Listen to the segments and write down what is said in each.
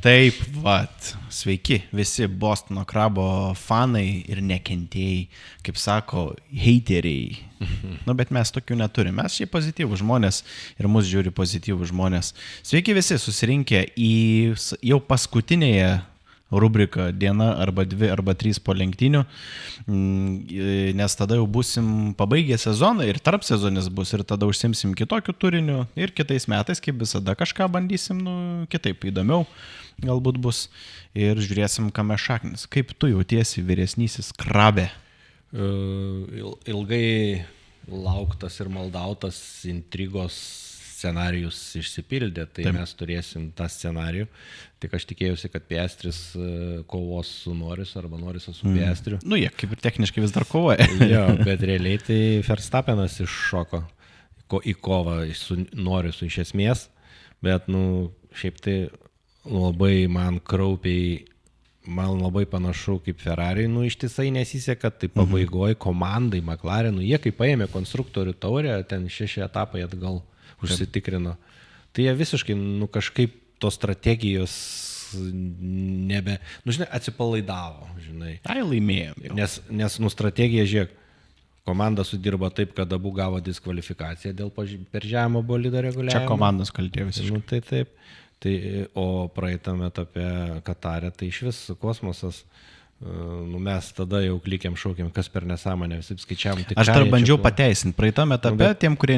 Taip, sveiki visi Bostono krabo fanai ir nekentėjai, kaip sako, heiteriai. Bet mes tokių neturime, mes šiaip pozityvų žmonės ir mus žiūri pozityvų žmonės. Sveiki visi susirinkę į jau paskutinėje rubriką diena arba 2 arba 3 po lenktynių, nes tada jau būsim pabaigę sezoną ir tarp sezonis bus ir tada užsimsim kitokiu turiniu ir kitais metais, kaip visada, kažką bandysim, kitaip įdomiau galbūt bus ir žiūrėsim, kame šaknis. Kaip tu jautiesi vyresnysis krabė? Ilgai lauktas ir maldautas intrigos scenarijus išsipildė, tai taip. Mes turėsim tą scenarijų. Tik aš tikėjausi, kad Piastris kovos su Norrisu arba Norrisas su Piastriu. Jie kaip ir techniškai vis dar kovoja. Jo, bet realiai tai Verstappenas iššoko į kovą su Norrisu iš esmės, bet šiaip tai labai man kraupiai, man labai panašu kaip Ferrari, ištisai nesiseka, tai pabaigoje komandai McLarenų, jie kaip paėmė konstruktorių taurę, ten 6 etapai atgal užsitikrino. Tai jie visiškai, kažkaip tos strategijos nebe, atsipalaidavo, žinai. Laimėjom. Nes strategija, žiūrėk, komanda sudirbo taip, kad abu gavo diskvalifikaciją dėl per žemo bolido reguliavimo. Čia komandos kaltė visiškai. Tai taip. Tai, o praeitame etape Katare, tai iš vis kosmosas. Mes tada jau klikėm, šaukėm, kas per nesąmonę, visi skaičiavom. Aš dar bandžiau pateisinti. Praeitame etape, tiem, kurie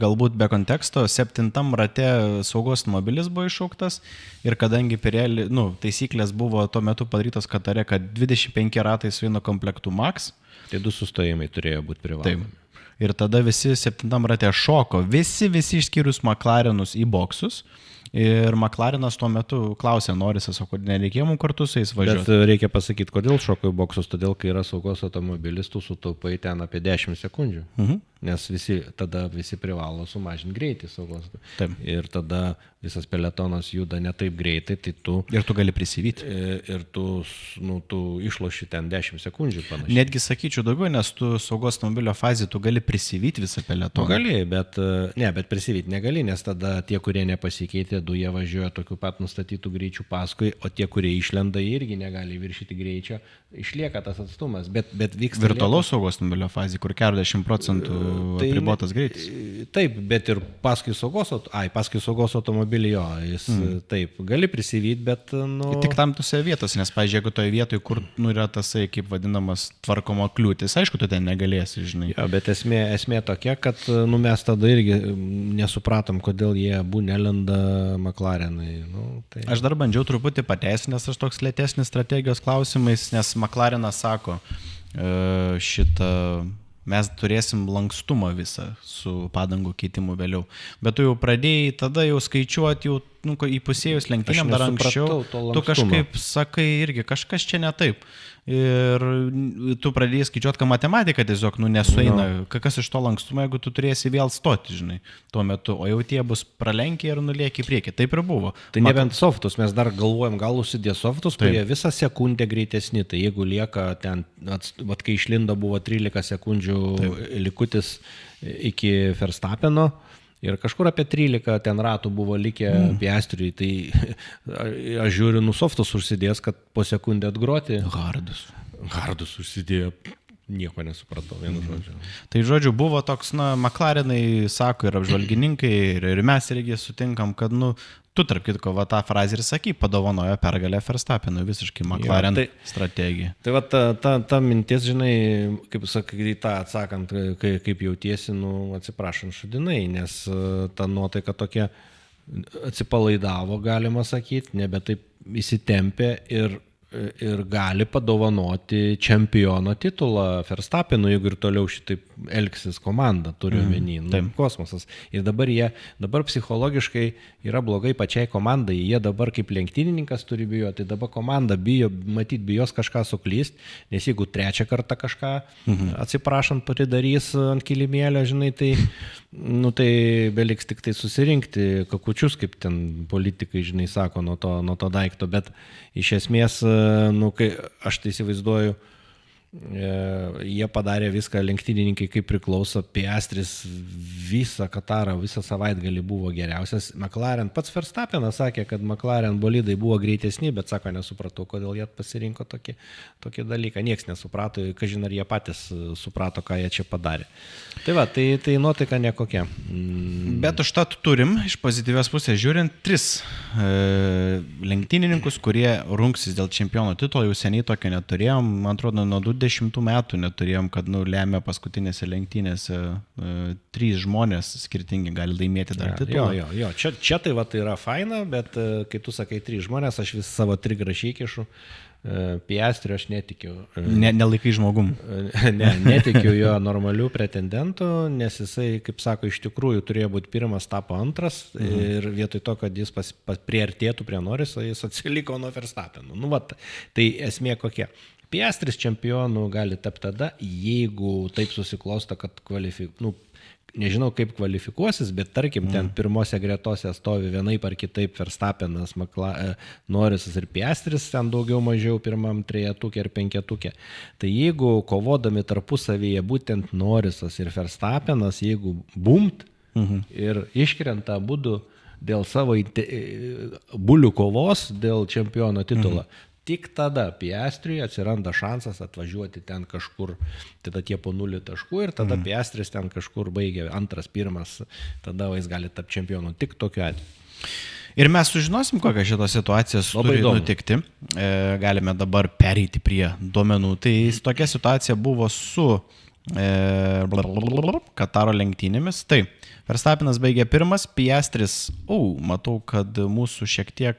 galbūt be konteksto, 7 rate saugos automobilis buvo iššauktas ir kadangi Pirelli, taisyklės buvo tuo metu padarytos Katare, kad 25 ratai su vienu komplektu max. Tai 2 sustojimai turėjo būti privalomi. Taip. Ir tada visi 7 rate šoko, visi išskyrus McLarenus į boksus. Ir McLarenas tuo metu klausė Norrisas, o kodėl nereikėjo mums kartu su jais važiuoti. Bet reikia pasakyti, kodėl šoko į boksus, todėl kai yra saugos automobilis, tu sutaupai ten apie 10 sekundžių. Nes visi privalo sumažinti greitį saugos. Taip. Ir tada visas peletonas juda ne taip greitai, tai tu... Ir tu gali prisivyti. Ir tu išloši ten 10 sekundžių panašiai. Netgi sakyčiau daugiau, nes tu saugos automobilio fazį tu gali prisivyti visą peletoną. Gali, bet prisivyti negali, nes tada tie, kurie nepasikeitė, jie važiuoja tokiu pat nustatytų greičių paskui, o tie, kurie išlenda, irgi negali viršyti greičio, išlieka tas atstumas, bet vyksta... Virtualaus saugos automobilio fazė, kur 40% apribotas greitis. Taip, bet ir paskui saugos automobilį jo, jis taip, gali prisivyti, bet... Tik tam tose vietose, nes, pavyzdžiui, jeigu toje vietoje, kur yra tasai, kaip vadinamas, tvarkomo kliūtis, aišku, tu ten negalėsi, žinai. Jo, bet esmė tokia, kad mes tada irgi nesupratom, kodėl jie abu nelenda McLarenai. Tai... Aš dar bandžiau truputį pateisinti, nes aš toks lėtesnis strategijos klausimais, nes McLarenas sako, mes turėsim lankstumą visą su padangų keitimu vėliau. Bet tu jau pradėjai tada jau skaičiuoti, jau įpusėjus lenktynėm dar anksčiau, tu kažkaip sakai irgi, kažkas čia ne taip. Ir tu pradėjai skaičiuoti, kad matematika tiesiog nesueina. Kas iš to lankstumo, jeigu tu turėsi vėl stoti, žinai, tuo metu, o jau tie bus pralenkę ir nulieki į priekį. Taip ir buvo. Tai nebent softus, mes dar galvojam, gal užsidė softus, kurie visą sekundę greitesni. Tai jeigu lieka ten, kai išlindo buvo 13 sekundžių likutis iki Verstappeno, ir kažkur apie 13 ten ratų buvo likę Piastriui, tai aš žiūriu, softus užsidės, kad po sekundę atgroti. Hardus užsidėjo, nieko nesupratau, vienu žodžiu. Tai žodžiu, buvo toks, McLarenai sako ir apžvalgininkai, ir mes irgi sutinkam, kad, tu tarp kitko, tą frazę ir sakai, padovanojo pergalę Verstappenui, visiškai McLaren strategija. Tai ta mintis, žinai, kaip sakai, tą atsakant, kaip jautiesi, atsiprašant šudinai, nes ta nuotaika tokia atsipalaidavo, galima sakyti, nebe taip įsitempė ir gali padovanoti čempiono titulą Verstappenui, jeigu ir toliau šitaip elgsis komanda, turiu omeny, kosmosas. Ir dabar psichologiškai yra blogai pačiai komandai, jie dabar kaip lenktynininkas turi bijoti, tai dabar komanda bijos kažką suklyst, nes jeigu 3 kartą kažką atsiprašant pridarys ant kilimėlio, žinai, tai beliks tik tai susirinkti kakučius, kaip ten politikai, žinai, sako nuo to daikto, bet iš esmės, kai aš tai įsivaizduoju, Jie padarė viską, lenktynininkai kaip priklauso, Piastris visą Katarą, visą savaitgalį buvo geriausias. McLaren, pats Verstappenas sakė, kad McLaren bolidai buvo greitesni, bet sako, nesupratau, kodėl jie pasirinko tokį dalyką. Niekas nesuprato, kažin ar jie patys suprato, ką jie čia padarė. Tai va, tai nuotaika nekokia. Bet užtat turim, iš pozityvios pusės žiūrint, 3 lenktynininkus, kurie rungsis dėl čempiono titulo, jau seniai tokio neturėjom, man atrodo, nuo 20 metų neturėjom, kad lemia paskutinėse lenktynėse 3 žmonės skirtingi gali laimėti dar titulą. Jo. Čia tai va tai yra faina, bet kai tu sakai 3 žmonės, aš vis savo trigrašį įkišu. Piastrio aš netikiu. Nelaikai žmogum. Netikiu jo normalių pretendentų, nes jisai, kaip sako, iš tikrųjų turėjo būti pirmas, tapo antras ir vietoj to, kad jis priartėtų prie Norriso, jis atsiliko nuo Verstappeno. Nu, va, tai esmė kokia. Piastris čempionu gali tapti tada, jeigu taip susiklosto, kad nežinau kaip kvalifikuosis, bet tarkim, ten pirmose gretose stovi vienaip ar kitaip Verstappenas, Norrisas ir Piastris, ten daugiau mažiau pirmam 3-tukė ir 5-tukė. Tai jeigu kovodami tarpusavyje būtent Norrisas ir Verstappenas, jeigu bumt ir iškrenta abudu dėl savo bulių kovos, dėl čempiono titulo, tik tada Piastriui atsiranda šansas atvažiuoti ten kažkur, tada tie po 0 taškų ir tada Piastris ten kažkur baigia 2, 1, tada jis gali tapti čempionu, tik tokiu atveju. Ir mes sužinosim, kokia šita situacija turi nutikti. Galime dabar pereiti prie duomenų. Tai tokia situacija buvo su Kataro lenktynėmis. Tai Verstappenas baigė pirmas, Piastris, matau, kad mūsų šiek tiek,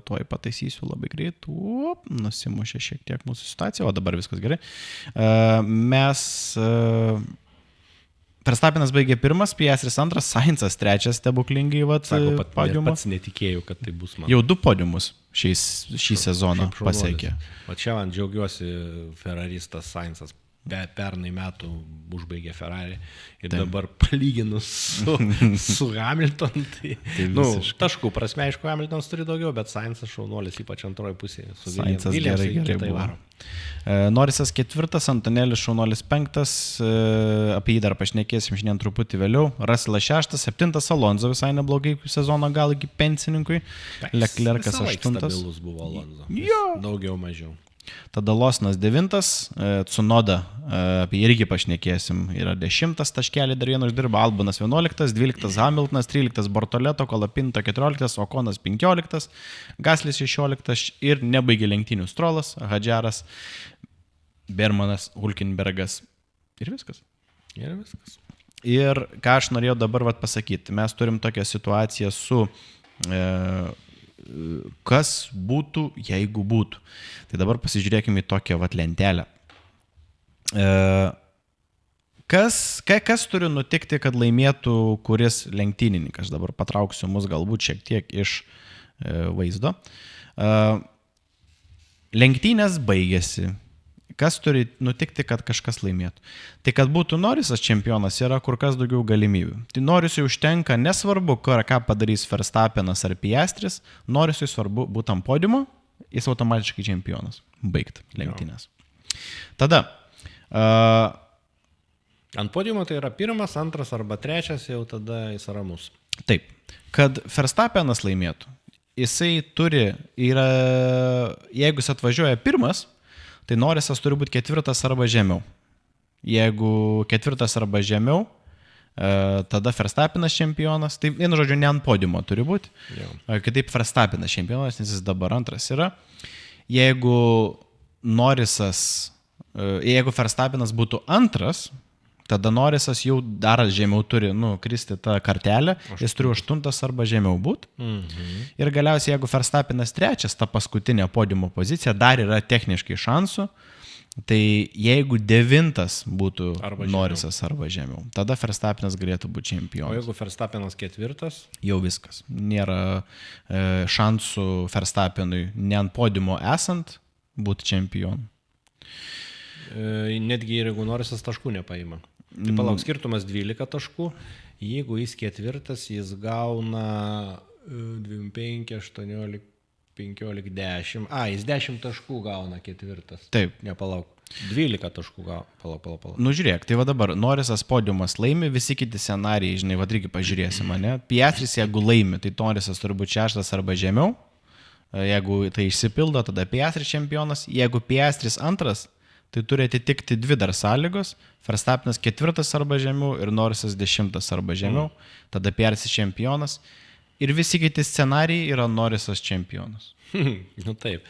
tuoj pataisysiu labai greit, nusimušė šiek tiek mūsų situacija, o dabar viskas gerai. Verstappenas baigė pirmas, Piastris antras, Sainzas trečias stebuklingai podiumo. Pats netikėjau, kad tai bus man. Jau 2 podiumus šį sezoną pasiekė. O čia man džiaugiuosi, Ferraristas Sainzas pernai metų užbaigė Ferrari ir dabar palyginus su Hamilton, tai taškų prasme, aišku, Hamiltonas turi daugiau, bet Sainzas šaunuolis, ypač antroji pusėje. Sainzas gerai buvo. Norrisas 4, Antonelis šaunuolis 5, apie jį dar pašnekėsim šiandien truputį vėliau. Russellas 6, 7, Alonso visai neblogai sezono gal iki pensininkui. Leclercas 8. Stabilus buvo Alonso. Daugiau mažiau. Tada Lawsonas 9, Tsunoda, apie jį irgi pašnekėsim, yra 10 taškelį, dar vieną uždirba, Albonas 11, 12 Hamiltonas, 13 Bortoleto, Kolapinto 14, Okonas 15, Gaslis 16 ir nebaigė lenktynių Strolas, Hadžaras, Bermanas, Hulkenbergas ir viskas. Ir ką aš norėjau dabar pasakyti, mes turim tokią situaciją su kas būtų, jeigu būtų. Tai dabar pasižiūrėkime į tokią lentelę. Kas turi nutikti, kad laimėtų kuris lenktynininkas? Dabar patrauksiu mus galbūt šiek tiek iš vaizdo. Lenktynės baigėsi. Kas turi nutikti, kad kažkas laimėtų? Tai kad būtų Norrisas čempionas, yra kur kas daugiau galimybių. Tai Norrisui užtenka, nesvarbu, ką padarys Verstappenas ar Piastris, Norrisui svarbu būti ant podiumo, jis automatiškai čempionas. Baigt lenktynės. Tada. Ant podiumo tai yra 1, 2 arba 3, jau tada jis ramus. Taip. Kad Verstappenas laimėtų, jisai jeigu jis atvažiuoja 1, tai Norrisas turi būti 4 arba žemiau. Jeigu 4 arba žemiau, tada Verstappenas čempionas, tai vienu žodžiu, ne ant podiumo turi būti. Kitaip Verstappenas čempionas, nes jis dabar 2 yra. Jeigu Verstappenas būtų 2, tada Norrisas jau dar žemiau turi kristi tą kartelę, jis turi 8 arba žemiau būti. Ir galiausiai, jeigu Verstappenas 3, ta paskutinė podiumo pozicija, dar yra techniškai šansų, tai jeigu 9 būtų Norrisas arba žemiau, tada Verstappenas galėtų būti čempionas. O jeigu Verstappenas 4? Jau viskas. Nėra šansų Verstappenui ne ant podiumo esant būti čempionu. Netgi jeigu Norrisas taškų nepaima. Tai palauk, skirtumas 12 taškų, jeigu jis 4, jis gauna 25, 18, 15, 10. Jis 10 taškų gauna 4. Taip. Nepalauk. 12 taškų gavo. Pala. Nu žiūrėk, tai va dabar Norrisas podiumas laimi, visi kiti scenarijai, žinai, va irgi pažiūrėsim, ne? Piastris, jeigu laimi, tai Norrisas turi būti 6 arba žemiau. Jeigu tai išsipildo, tada Piastris čempionas. Jeigu Piastris 2, tai turi atitikti 2 dar sąlygos. Verstappenas 4 arba žemiau ir Norrisas 10 arba žemiau. Tada Piastris čempionas. Ir visi kiti scenarijai yra Norrisas čempionas. Nu taip.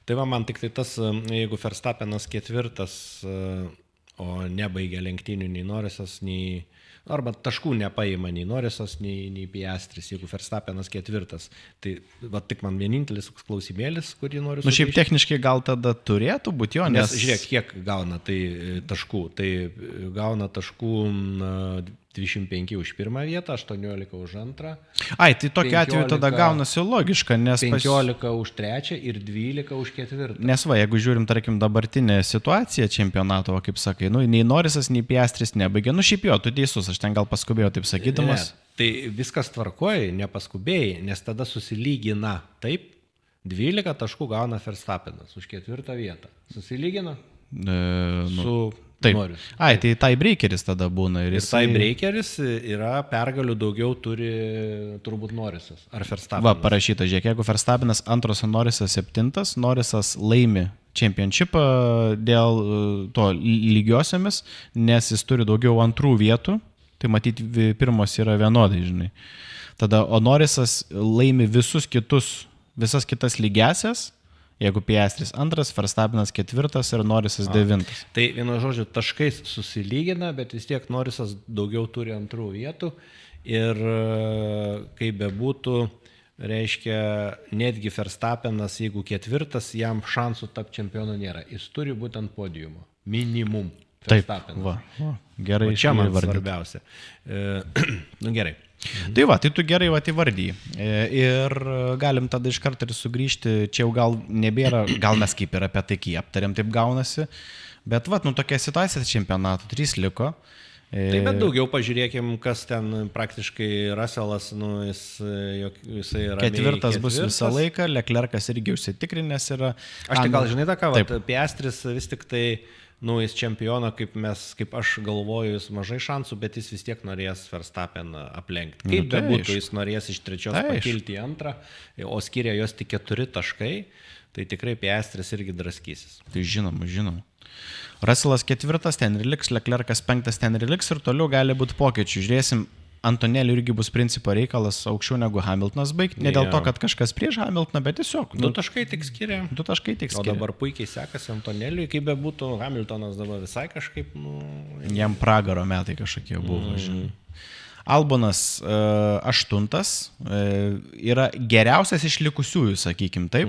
Tai va man tik tai tas, jeigu Verstappenas 4, o nebaigia lenktynių nei Norrisas, nei... Arba taškų nepaima nei Norrisas, nei Piastris, jeigu Verstappenas 4. Tai va tik man vienintelis klausimėlis, kurį noriu sugrįžti. Šiaip techniškai gal tada turėtų būti jo, nes žiūrėk, kiek gauna tai taškų. Tai gauna taškų 25 už pirmą vietą, 18 už antrą. Ai, tai tokiu atveju tada gaunasi logiška, nes... 15 už trečią ir 12 už ketvirtą. Nes va, jeigu žiūrim, tarkim, dabartinę situaciją čempionato, va, kaip sakai, nu, nei Norrisas, nei Piastris nebaigė. Nu, šiaip jo, tu teisus, aš ten gal paskubėjau taip sakydamas. Ne, tai viskas tvarkoja, nepaskubėjai, nes tada susilygina. Taip, 12 taškų gauna Verstappenas už 4 vietą. Susilygina? Su... Taip. Norris. Ai, tai tiebreakeris tada būna. Ir tiebreakeris yra pergalių daugiau turi turbūt Norrisas. Ar Verstappenas? Va, parašyta, žiūrėk, jeigu Verstappenas 2, Norrisas 7, Norrisas laimi championshipą dėl to lygiosiomis, nes jis turi daugiau antrų vietų, tai matyti pirmos yra vienodai, žinai. Tada, o Norrisas laimi visas kitas lygiasias. Jeigu Piastris 2, Verstappenas 4 ir Norrisas 9. Tai vienu žodžiu taškais susilygina, bet vis tiek Norrisas daugiau turi antrų vietų ir kaip bebūtų, reiškia, netgi Verstappenas, jeigu 4, jam šansų tapti čempionu nėra. Jis turi būti ant podiumo. Minimum. Taip, va, gerai. O čia man svarbiausia. Nu gerai. Tai va, tai tu gerai įvardyji. Ir galim tada iš karto ir sugrįžti, čia jau gal nebėra, gal mes kaip ir apie tai aptarėm, taip gaunasi, bet va, nu tokia situacija čempionato, 3 liko. Taip, bet daugiau pažiūrėkim, kas ten praktiškai Russellas, nu, jisai yra. 4 bus visą laiką, Leclercas irgi užsitikrinęs yra. Aš tai gal žinai tą ką, Piastris vis tik tai, nu, jis čempioną, kaip aš galvoju, jis mažai šansų, bet jis vis tiek norės Verstappeną aplenkti. Kaip bebūtų, jis norės iš 3 pakilti į 2, o skiria jos tik 4 taškai, tai tikrai Piastris irgi draskysis. Tai žinoma. Russellas 4 ten ir liks, Leclercas 5 ten ir liks ir toliau gali būti pokyčių. Žiūrėsim, Antonelli irgi bus principo reikalas aukščiau negu Hamiltonas baigti. Ne dėl to, kad kažkas prieš Hamiltoną, bet tiesiog. 2 taškai tik skiria. 2 taškai tik skiria. O dabar puikiai sekasi Antonelliui, kaip bebūtų, Hamiltonas dabar visai kažkaip... Nu... Jam pragaro metai kažkokie buvo, žinai. Albonas 8 yra geriausias iš likusiųjų, sakykim, taip.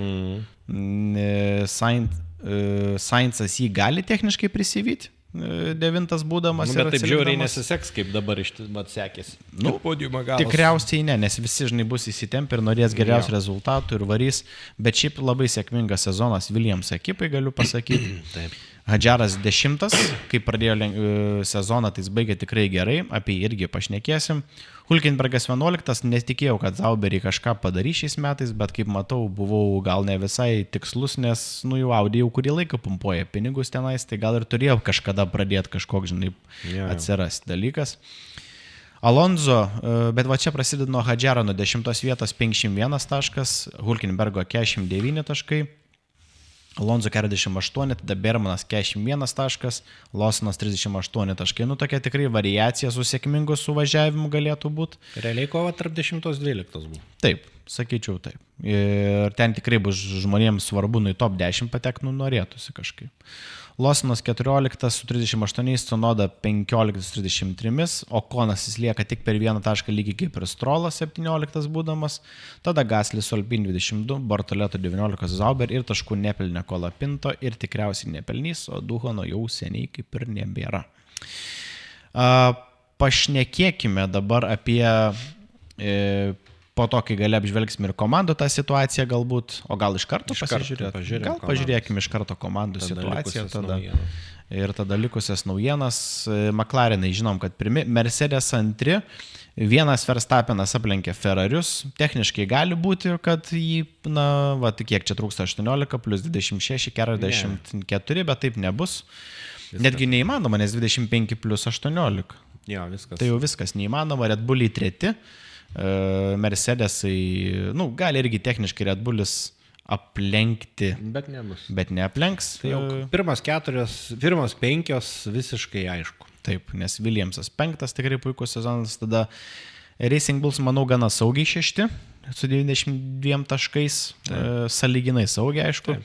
Sainzas jį gali techniškai prisivyti. 9 būdamas. Bet taip žiauriai nesiseks, kaip dabar sekėsi. Nu, tikriausiai ne, nes visi, žinai, bus įsitempę ir norės geriausių rezultatų ir varys, bet šiaip labai sėkmingas sezonas Williams ekipai, galiu pasakyti. Taip. Hadžaras 10, kai pradėjo sezoną, tai jis baigė tikrai gerai, apie jį irgi pašnekėsim. Hülkenbergas 11, nesitikėjau, kad Zauberį kažką padarys šiais metais, bet kaip matau, buvau gal ne visai tikslus, nes, nu, jau Audi jau kurį laiką pumpuoja pinigus tenais, tai gal ir turėjau kažkada pradėti kažkoks, žinai, atsirasti dalykas. Alonso, bet va čia prasideda nuo Hadžaro nuo 10 vietos 51 taškas, Hülkenbergo 49 taškai. Alonso 48, tada Bermanas 41 taškas, Lawsonas 38 taškai. Nu, tokia tikrai variacija su sėkmingu suvažiavimu galėtų būti. Realiai kova tarp 10-12 buvo. Taip, sakyčiau taip. Ir ten tikrai bus žmonėms svarbu, nu į top 10 patek, nu norėtųsi kažkaip. Lawsonas 14 su 38, Tsunoda 15 su 33, Okonas jis lieka tik per 1 tašką lygiai kaip ir Strolas 17 būdamas, tada Gaslis su Alpine 22, Bortoleto 19 Zauber ir taškų nepelnė Kolapinto ir tikriausiai nepelnys, o Duhano jau seniai kaip ir nebėra. Pašnekėkime dabar apie... Po to, kai gali apžvelgsime ir komandų tą situaciją galbūt, o gal iš karto pasižiūrėkime iš karto komandų situaciją tada. Ir tada likusias naujienas, McLarenai žinom, kad pirmi, Mercedes antri, vienas Verstappenas aplenkė Ferrarius, techniškai gali būti, kad jį, kiek čia trūksta 18 plus 26, 44, bet taip nebus. Viskas. Netgi neįmanoma, nes 25 plus 18. Jo, viskas. Tai jau viskas neįmanoma, Red Bulliai treti, Mercedesai, gali irgi techniškai Red Bullis aplenkti, bet neaplenks. Tai jau pirmas 5 visiškai aišku. Taip, nes Williamsas 5 tikrai puikus sezonas, tada Racing Bulls, manau, gana saugiai 6, su 92 taškais, sąlyginai saugiai, aišku.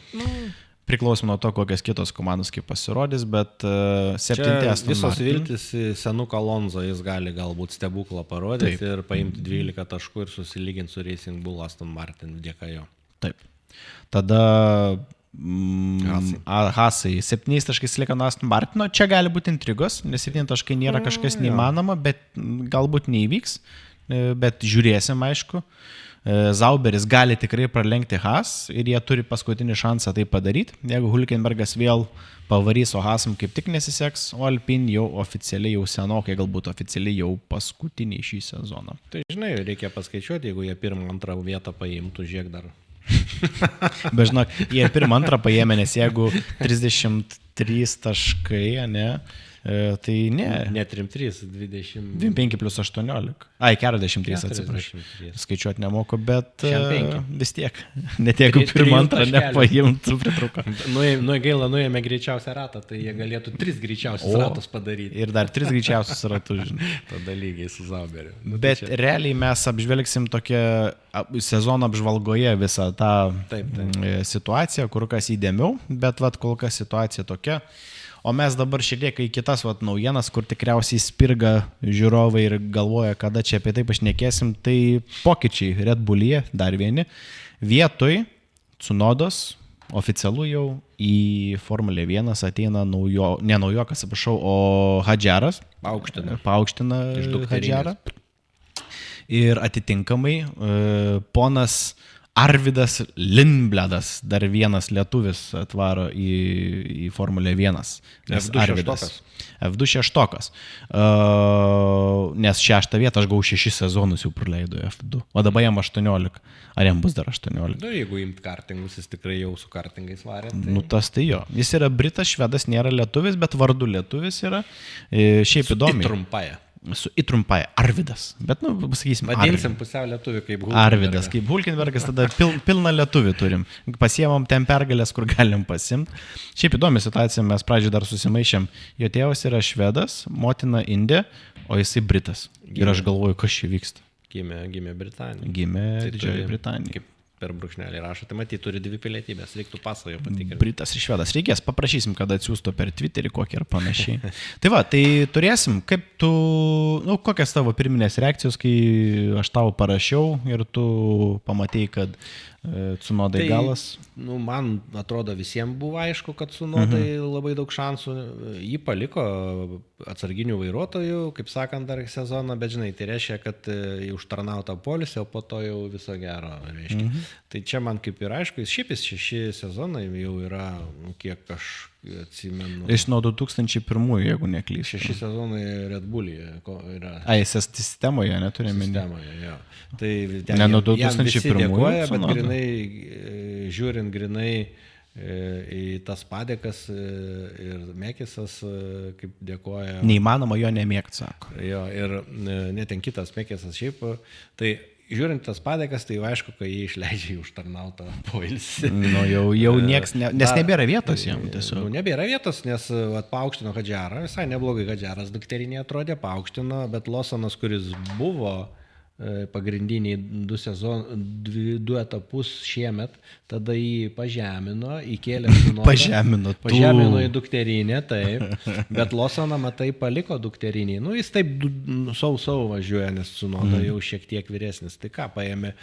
Priklausom nuo to, kokias kitos komandos kaip pasirodys, bet 7 Aston visos Martin. viltis senuką Alonso, jis gali galbūt stebuklą parodyti ir paimti 12 taškų ir susilyginti su Racing Bull Aston Martin dėka jo. Taip. Tada Hasai 7 taškais lieka nuo Aston Martino. Čia gali būti intrigos, nes 7 taškai nėra kažkas neįmanoma, bet galbūt neįvyks, bet žiūrėsim, aišku. Zauberis gali tikrai pralenkti Haas ir jie turi paskutinį šansą tai padaryti. Jeigu Hülkenbergas vėl pavarys, o Haasam kaip tik nesiseks, o Alpine jau oficialiai, jau senokai, galbūt oficialiai jau paskutiniai šį sezoną. Tai žinai, reikia paskaičiuoti, jeigu jie 1-2 vietą paimtų, žiūrėk dar. Bet žinok, jie 1-2 paėmė, nes jeigu 33 taškai, ne, tai ne. Ne 3-3, 20. 25 plus 18. Ai, 43, atsiprašau. Skaičiuoti nemoku, bet vis tiek. Net jeigu 1-2 nepaimtų pritruko. Gaila, nuėjame greičiausią ratą, tai jie galėtų 3 greičiausius ratus padaryti. Ir dar 3 greičiausius ratus, žinai. Tada lygiai su Zauberiu. Bet realiai mes apžvelgsim tokią sezono apžvalgoje visą tą situaciją, kur kas įdėmiau, bet kol kas situacija tokia. O mes dabar šiek tiek į kitas naujienas, kur tikriausiai spirga žiūrovai ir galvoja, kada čia apie tai pašnekėsim, tai pokyčiai Red Bullyje, dar vieni. Vietoj Tsunodos, oficialu jau į Formulę 1 ateina naujokas, o Hadžaras. Paaukština Hadžarą. Ir atitinkamai ponas Arvidas Lindbladas, dar vienas lietuvis atvaro į Formulę 1. F2 šeštokas. Nes 6 vietą aš gavau 6 sezonus jau praleido F2. O dabar jam 18. Ar jam bus dar 18? Jeigu imt kartingus, jis tikrai jau su kartingais varė. Tai... tas tai jo. Jis yra britas, švedas, nėra lietuvis, bet vardu lietuvis yra. Šiaip įdomi. Su įtrumpaja Arvidas, bet, pasakysim, vadinsim pusiau lietuvį kaip Hulkenbergas. Arvidas, kaip Hulkenbergas, tada pilną lietuvį turim. Pasiemam ten pergalės, kur galim pasimti. Šiaip įdomi situacija, mes pradžioj dar susimaišėm. Jo tėvas yra švedas, motina indė, o jisai britas. Ir aš galvoju, kas čia vyksta. Gimė Britanija. Gimė Didžioji Britanija. Kaip per brūkšnelį rašo, tai matyt, turi 2 pilietybės, reiktų pasojo patikrinti. Britas ir švedas. Reikės, paprašysim, kad atsiųstų per Twitterį kokį ir panašiai. Tai turėsim, kaip tu, kokias tavo pirminės reakcijos, kai aš tau parašiau ir tu pamatėjai, kad Tsunodai galas. Man atrodo, visiems buvo aišku, kad Tsunodai labai daug šansų. Jį paliko atsarginių vairuotojų, kaip sakant, dar sezoną, bet žinai, tai reiškia, kad užtarnautą polisį, o po to jau viso gero reiškia. Tai čia man kaip ir aišku, šiaip 6 sezonai jau yra, kiek aš atsimenu. Iš nuo 2001, jeigu neklysiu. 6 sezonai Red Bullyje yra. Jis sistemoje, neturime. Sistemoje, jo. Tai ne nuo 2001, dėkoja, bet grinai, žiūrint grinai į tas padėkas ir Mekisas kaip dėkoja. Neįmanoma jo nemėgti, sako. Jo, ir net ten kitas Mekisas šiaip, tai žiūrint tas padėkas, tai aišku, kai jie išleidžia į užtarnautą poilsį. Jau nieks, nes nebėra vietos jam tiesiog. Nebėra vietos, nes paaukštino Hadžarą, visai neblogai Hadžaras dukterinė atrodė, paaukštino, bet Lawsonas, kuris buvo pagrindiniai 2 etapus šiemet, tada jį pažemino, įkėlė Tsunodą. Pažemino į dukterinę, taip, bet Lawsoną, matai, paliko dukterinį. Jis taip sau važiuoja, nes Tsunoda jau šiek tiek vyresnis. Tai ką, paėmė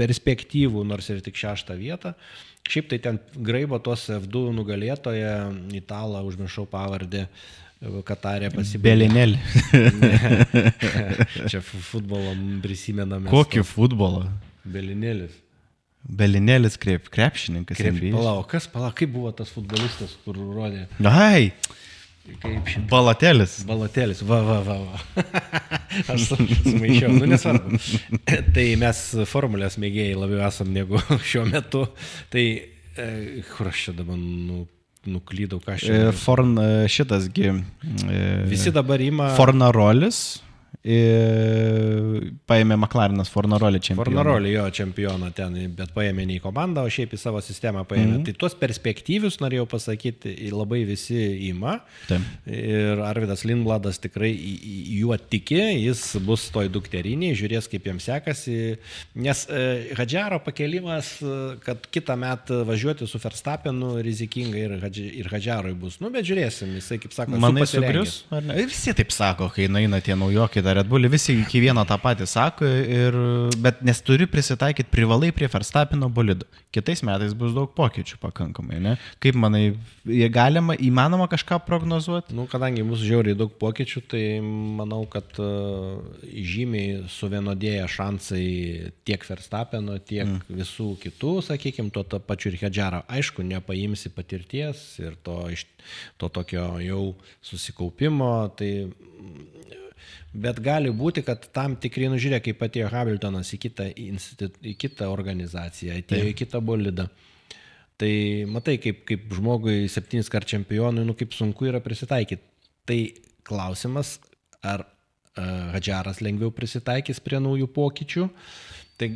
perspektyvų, nors ir tik 6 vietą. Šiaip tai ten graibo tos F2 nugalėtoje, italą, užmiršau pavardę, Katarė pasibaigė. Belinėlį. Čia futbolą prisimename. Kokį futbolą? Belinėlis. Belinėlis krepšininkas. Palauk, kaip buvo tas futbolistas, kur rodė? Ai, Kaip šitą. Balatelis. Va. Aš sumaišiau, nesvarbu. Tai mes formulės mėgėjai labiau esam negu šiuo metu. Tai kur aš čia dabar nuklydau, ką aš čia... Šitasgi... Visi dabar ima... Fornarolis. Paėmė McLarenas Fornarolį čempioną. Fornarolį jo čempioną ten, bet paėmė ne į komandą, o šiaip į savo sistemą paėmė. Tai tuos perspektyvius, norėjau pasakyti, labai visi ima. Taip. Ir Arvidas Lindbladas tikrai juo tiki, jis bus toj dukteriniai, žiūrės kaip jam sekasi. Nes Hadžiaro pakelimas, kad kitą metą važiuoti su Verstappenu rizikinga ir Hadžiarui bus. Bet žiūrėsim, jisai kaip sako, manai sugrius? Visi taip sako, kai eina tie naujokai Red Bull, visi iki vieno tą patį sako, bet nes turi prisitaikyti privalai prie Verstappeno bolido. Kitais metais bus daug pokyčių pakankamai, ne? Kaip manai, įmanoma kažką prognozuoti? Kadangi bus žiauriai daug pokyčių, tai manau, kad žymiai suvienodėja šansai tiek Verstappeno, tiek visų kitų, sakykime, to pačiu ir Hadžiarą. Aišku, nepaimsi patirties ir to tokio jau susikaupimo, tai... Bet gali būti, kad tam tikrai, žiūrėk, kaip atėjo Hamiltonas į kitą organizaciją, atėjo į kitą bolidą. Tai matai, kaip žmogui 7-kart čempionui, kaip sunku yra prisitaikyti. Tai klausimas, ar Hadžiaras lengviau prisitaikys prie naujų pokyčių. Tai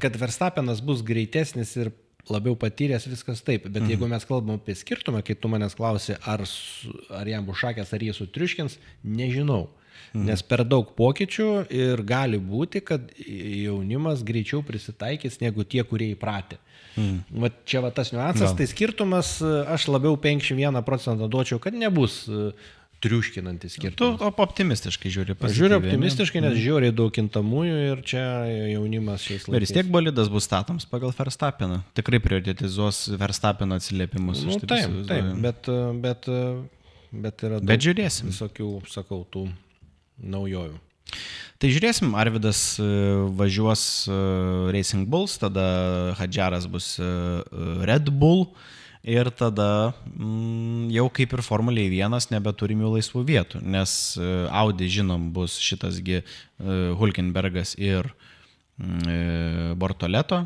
kad Verstappenas bus greitesnis ir labiau patyręs, viskas taip. Bet jeigu mes kalbam apie skirtumą, kai tu manęs klausi, ar jam bus šakės, ar jį sutriuškins, nežinau. Nes per daug pokyčių ir gali būti, kad jaunimas greičiau prisitaikys negu tie, kurie įpratę. Čia tas niuansas, tai skirtumas, aš labiau 51% duočiau, kad nebus triuškinantis skirtumas. Tu optimistiškai žiūri pasityvė. Žiūriu optimistiškai, nes žiūriai daug kintamųjų ir čia jaunimas šiais laikais. Ir vis tiek bolidas bus statoms pagal Verstappeną. Tikrai prioritizuos Verstappeno atsiliepimus. Taip, bet yra daug visokių, sakau, tų naujovių. Tai žiūrėsim, Arvidas važiuos Racing Bulls, tada Hadžiaras bus Red Bull ir tada jau kaip ir Formulėje 1 nebeturim jų laisvų vietų, nes Audi, žinom, bus šitasgi Hülkenbergas ir Bortoleto,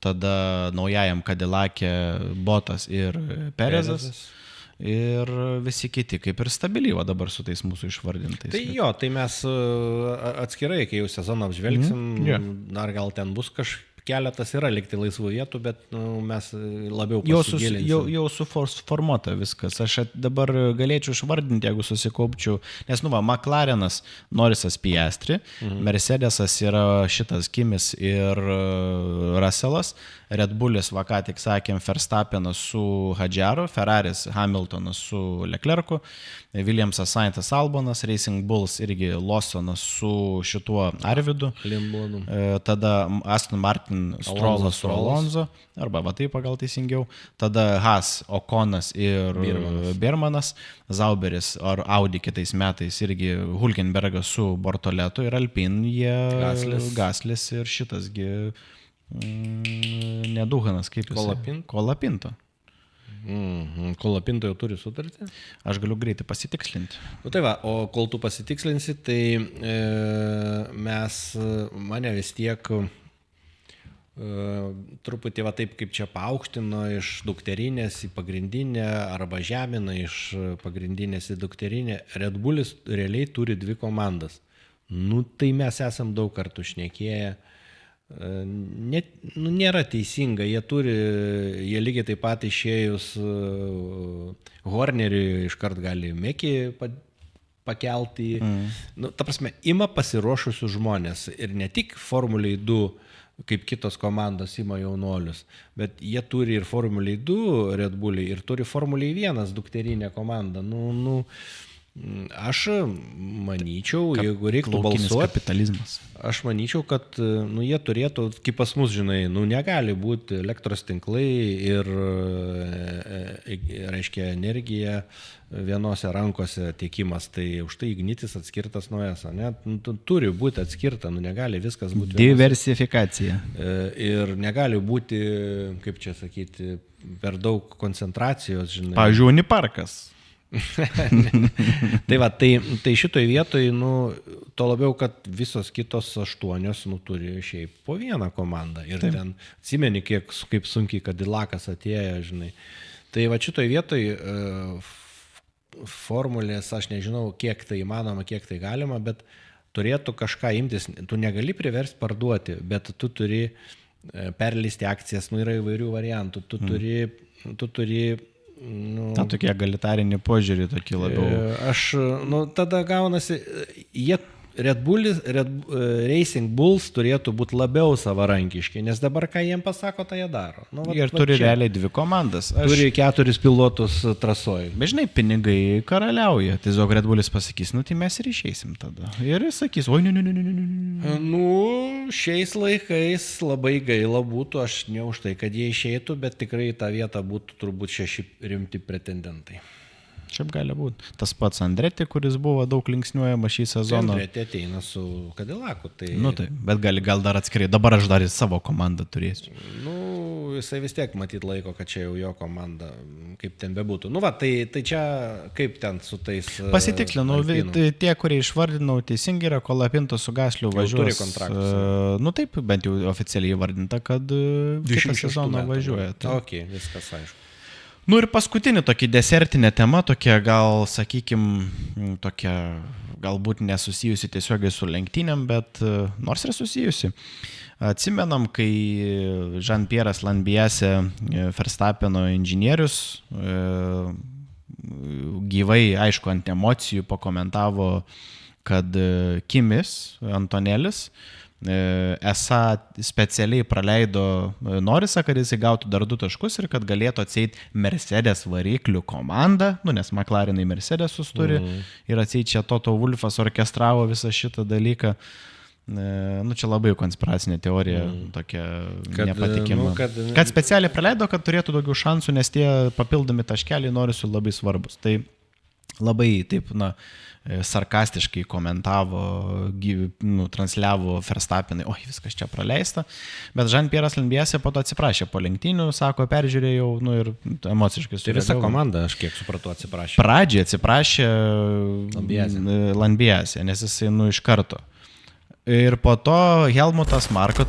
tada naujajam Cadillac'e Bottas ir Perezas. Ir visi kiti kaip ir stabiliai dabar su tais mūsų išvardintais. Tai jo, tai mes atskirai, kai jau sezoną apžvelgsim, dar gal ten bus keletas yra likti laisvų vietų, bet mes labiau pasigilinsim. Jau suformuota viskas. Aš dabar galėčiau išvardinti, jeigu susikaupčiau, nes McLarenas Norrisas Piastri, Mercedesas yra šitas Kimis ir Russellas, Red Bullis, ką tik sakėm, Verstappenas su Hadžiaru, Ferraris Hamiltonas su Leclercu, Williamsas Saintas Albonas, Racing Bulls irgi Lawsonas su šituo Arvidu, tada Aston Martin Strollas su Alonso, arba taip pagal teisingiau, tada Haas, Okonas ir Birmanas, Zauberis ar Audi kitais metais irgi Hülkenbergas su Bortoletu ir Alpine, Gaslis ir šitasgi Neduhanas, kaip jis? Kolapinto. Kolapinto jau turi sutartį? Aš galiu greitai pasitikslinti. Tai va, o kol tu pasitikslinsi, tai mane vis tiek truputį taip kaip čia paaukštino iš dukterinės į pagrindinę arba žemina iš pagrindinės į dukterinę. Red Bullis realiai turi 2 komandas. Tai mes esam daug kartų šnekėję. Nėra teisinga, jie lygiai taip pat išėjus Horneriui iškart gali Mekį pakelti. Ta prasme, ima pasiruošusius žmonės ir ne tik Formuliai 2, kaip kitos komandos ima jaunolius, bet jie turi ir Formuliai 2 Red Bulliai ir turi Formuliai 1 dukterinę komandą. Aš manyčiau, jeigu reiktų Laukinis balsuoti, kapitalizmas. aš manyčiau, kad jie turėtų, kaip pas mus, žinai, negali būti elektros tinklai ir, reiškia, energija vienose rankose tiekimas, tai už tai Ignitis atskirtas nuo ESO, ne? Turi būti atskirta, negali viskas būti. Diversifikacija. Ir negali būti, kaip čia sakyti, per daug koncentracijos, žinai. Pavyzdžiui, Uniparkas. tai šitoj vietoj, to labiau, kad visos kitos 8 turi šiaip po vieną komandą. Ir taip. Ten atsimeni, kaip sunkiai Cadillakas atėjo, žinai. Tai šitoj vietoj formulės, aš nežinau, kiek tai įmanoma, kiek tai galima, bet turėtų kažką imtis. Tu negali priversti parduoti, bet tu turi perleisti akcijas, yra įvairių variantų. Tu turi tokie egalitarinį požiūrį tokį labiau. Tada gaunasi, Red Racing Bulls turėtų būti labiau savarankiški, nes dabar ką jiem pasako, tai jie daro. Ir turi realiai 2 komandas. Turi 4 pilotus trasoj. Bet žinai, pinigai karaliauja. Tiesiog Red Bullis pasakys, tai mes ir išeisim tada. Ir jis sakys, oi, ne. Šiais laikais labai gaila būtų, aš ne už tai, kad jie išeitų, bet tikrai tą vietą būtų turbūt 6 rimti pretendentai. Šiaip gali būti. Tas pats Andretti, kuris buvo daug linksniuojama šį sezoną. Andretti ateina su Cadillacu. Tai... bet gal dar atskirai. Dabar aš dar į savo komandą turėsiu. Jisai vis tiek matyt laiko, kad čia jau jo komanda, kaip ten bebūtų. Tai čia kaip ten su tais... Pasitikslinu, tie, kurie išvardinau, teisingai yra, kol Apinto su Gasliu važiuoja. Turi kontraktus. Taip, bent jau oficialiai įvardinta, kad kitą sezoną važiuoja. Ok, viskas aišku. Ir paskutinį tokį desertinę temą, tokia gal, sakykime, tokia galbūt nesusijusi tiesiogiai su lenktynėm, bet nors ir susijusi. Atsimenam, kai Jean-Pierre'as Lambiase, Verstappeno inžinierius, gyvai, aišku, ant emocijų pakomentavo, kad Kimis, Antonelis, esą specialiai praleido Norrisą, kad jis gautų dar 2 taškus ir kad galėtų atseit Mercedes variklių komandą, nes McLarenai Mercedesus turi ir atseit čia Toto Wolffas orkestravo visą šitą dalyką. Čia labai konspiracinė teorija, tokia nepatikima. Kad specialiai praleido, kad turėtų daugiau šansų, nes tie papildomi taškeliai Norrisų labai svarbus. Tai labai taip, sarkastiškai komentavo, transliavo Verstappenai, viskas čia praleista, bet Jean-Pierre'as Lambiase po to atsiprašė po lenktynių, sako, peržiūrėjau, ir emociškai sureagavo. Tai visa komanda, aš kiek supratau, atsiprašė. Pradžiai atsiprašė Lambiase, nes jisai iš karto. Ir po to Helmutas Marko...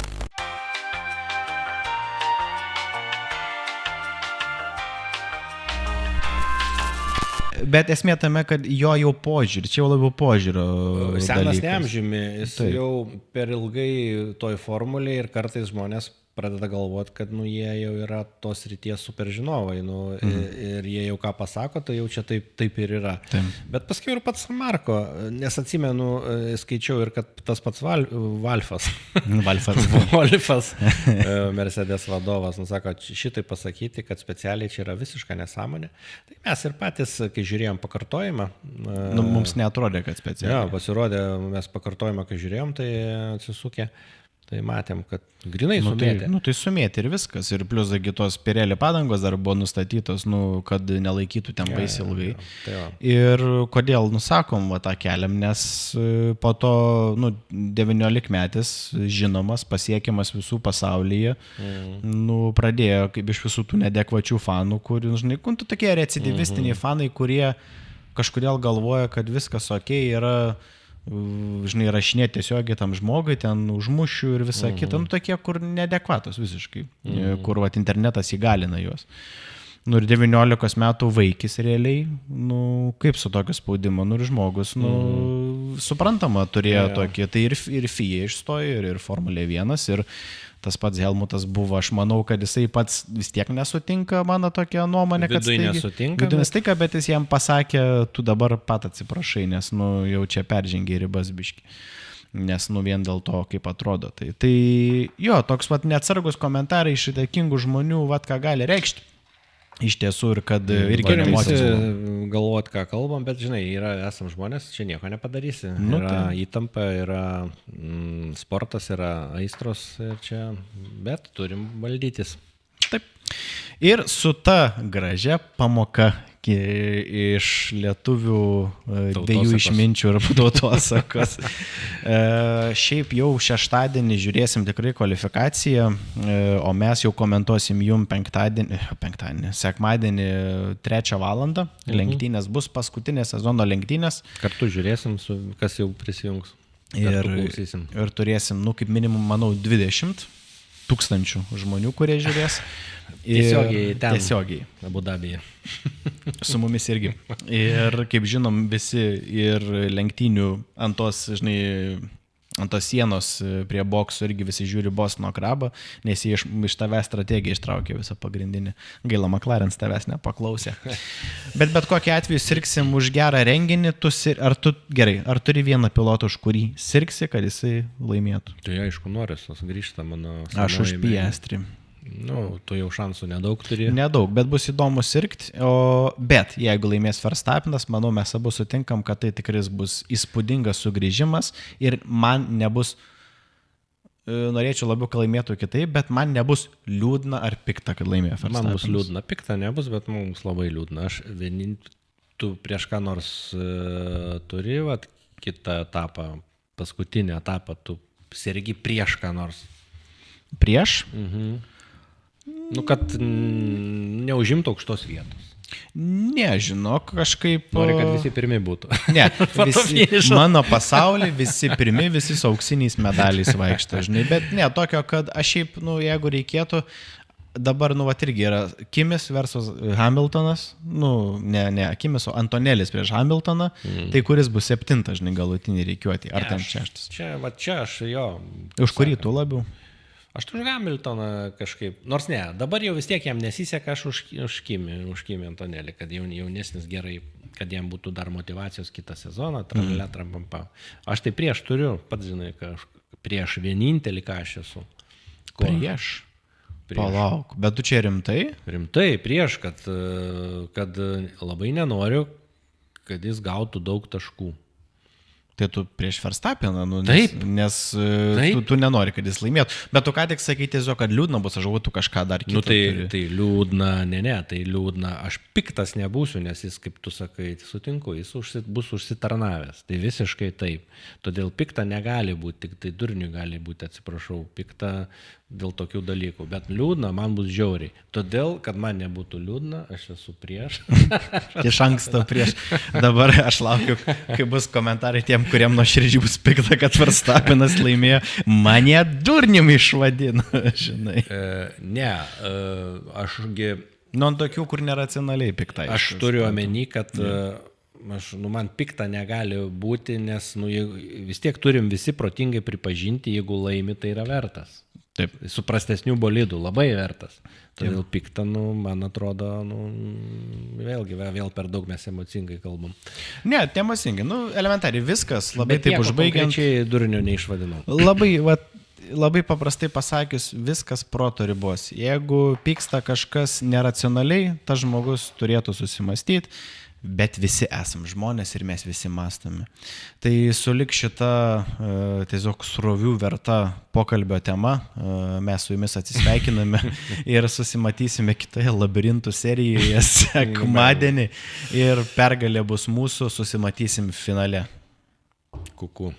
Bet esmė tame, kad jo jau požiūrį, čia jau labiau požiūrio. Senas neamžiumi, jis jau per ilgai toj formulėje ir kartais žmonės pradeda galvoti, kad jie jau yra tos ryties superžinovai ir jie jau ką pasako, tai jau čia taip ir yra. Bet paskui ir pats Marko, nes atsimenu, skaičiau ir kad tas pats Wolffas, Mercedes vadovas, sako, šitai pasakyti, kad specialiai čia yra visiška nesąmonė. Tai mes ir patys, kai žiūrėjom pakartojimą. Mums neatrodė, kad specialiai. Jo, pasirodė, mes pakartojimą, kai žiūrėjom, tai atsisukė. Tai matėm, kad grinai sumėtė. Tai sumėtė ir viskas. Ir plius tos Pirelli padangos dar buvo nustatytos, kad nelaikytų ten baisiai ilgai. Ir kodėl nusakom tą keliam, nes po to 19 metis žinomas, pasiekiamas visų pasaulyje, pradėjo kaip iš visų tų neadekvačių fanų, kur, žinai, tokie recidivistiniai fanai, kurie kažkodėl galvoja, kad viskas okei yra, žinai, rašinėti tiesiogiai tam žmogui, ten užmušiu ir visa kita, tokie, kur neadekvatos visiškai, kur internetas įgalina juos. Ir 19 metų vaikis realiai, kaip su tokio spaudimo, ir žmogus, suprantama, turėjo tokį, tai ir FIA išstojo, ir Formulė 1, ir tas pats Helmutas buvo, aš manau, kad jisai pats vis tiek nesutinka, mano tokia nuomonė, kad nesutinka, bet jis jam pasakė, tu dabar pat atsiprašai, nes jau čia peržengiai ribas biški. Nes vien dėl to, kaip atrodo. Tai jo, toks neatsargus komentarai iš įtakingų žmonių, ką gali reikšti. Iš tiesų ir kad irgi Turim visi emocijos. galvoti, ką kalbam, bet žinai, esam žmonės, čia nieko nepadarysi. Nu, Yra tai. įtampa, yra sportas, yra aistros ir čia, bet turim valdytis. Taip. Ir su ta gražia pamoka iš lietuvių dviejų išminčių ir tautosakos. Šiaip jau šeštadienį žiūrėsim tikrai kvalifikaciją, o mes jau komentuosim jum sekmadienį 3 valandą. Lenktynės bus paskutinės sezono lenktynės. Kartu žiūrėsim, kas jau prisijungs. Ir turėsim, kaip minimum, manau, 20 tūkstančių žmonių, kurie žiūrės. Tiesiogiai ten. Tiesiogiai. Abu Dabyje. Su mumis irgi. Ir kaip žinom, visi ir lenktynių ant tos sienos prie boksų irgi visi žiūri Bostono krabą, nes jie iš tavęs strategiją ištraukė visą pagrindinį. Gaila, McLaren tavęs nepaklausė. Bet kokiu atveju sirgsim už gerą renginį. Ar turi vieną pilotą, už kurį sirgsi, kad jisai laimėtų? Tai aišku, Norisas grįžta mano... Aš už Piastrį. Tu jau šansų nedaug turi. Nedaug, bet bus įdomu sirgti. Bet jeigu laimės Verstappenas, manau, mes abu sutinkam, kad tai tikrai bus įspūdingas sugrįžimas ir man nebus, norėčiau labiau, kad laimėtų kitaip, bet man nebus liūdna ar pikta, kad laimėjo Verstappenas. Man bus liūdna, pikta nebus, bet mums labai liūdna. Tu prieš ką nors turi, kitą etapą, paskutinį etapą, tu sergi prieš ką nors. Prieš? Kad neužimtų aukštos vietos. Nežinok, kažkaip... Nori, kad visi pirmi būtų. Ne, mano pasaulyje visi pirmi, visi su auksiniais medaliais vaikšto, žinai, bet ne, tokio, kad aš šiaip, jeigu reikėtų, dabar, irgi yra Kimis versus Hamiltonas, ne Kimis, o Antonelis prieš Hamiltoną, tai kuris bus 7, žinai, galutinį reikiuoti, ar ten 6? Čia aš jo. Už kurį tu labiau? Aš už Hamiltoną kažkaip, nors ne, dabar jau vis tiek jam nesiseka, aš už Kimi Antonelį, kad jaunesnis gerai, kad jam būtų dar motivacijos kitą sezoną, trampampa. Aš tai prieš turiu, pats žinai, prieš vienintelį, ką aš esu. Prieš? Palauk, bet tu čia rimtai? Rimtai, prieš, kad labai nenoriu, kad jis gautų daug taškų. Tai tu prieš Verstappeną, nes tu nenori, kad jis laimėtų. Bet tu ką tik sakai tiesiog, kad liūdna bus, aš galvoju, tu kažką dar kitą. Tai liūdna, tai liūdna. Aš piktas nebūsiu, nes jis, kaip tu sakai, sutinku, jis bus užsitarnavęs. Tai visiškai taip. Todėl pikta negali būti, tik tai durnių gali būti, atsiprašau, pikta dėl tokių dalykų. Bet liūdna man bus žiauriai. Todėl, kad man nebūtų liūdna, aš esu prieš. Iš anksto prieš. Dabar aš laukiu, kai bus komentarai tiem, kuriem nuoširdžiai bus pikta, kad Verstappenas laimėjo. Mane durnium išvadino, žinai. Ašgi... Ant tokių, kur neracionaliai piktai. Aš turiu omeny, kad man pikta negali būti, nes vis tiek turim visi protingai pripažinti, jeigu laimi, tai yra vertas. Taip. Su prastesnių bolidų labai vertas. Todėl pikta, man atrodo, vėl per daug mes emocingai kalbam. Ne, emocingai, elementariai viskas, labai taip užbaigiant. Bet nieko durnių neišvadinau. Labai paprastai pasakius, viskas proto ribos. Jeigu pyksta kažkas neracionaliai, tas žmogus turėtų susimastyti, bet visi esam žmonės ir mes visi mąstame. Tai sulik šita tiesiog srovių verta pokalbio tema. Mes su jumis atsisveikiname ir susimatysime kitoje labirintų serijoje sekmadienį ir pergalė bus mūsų, susimatysim finale. Kuku.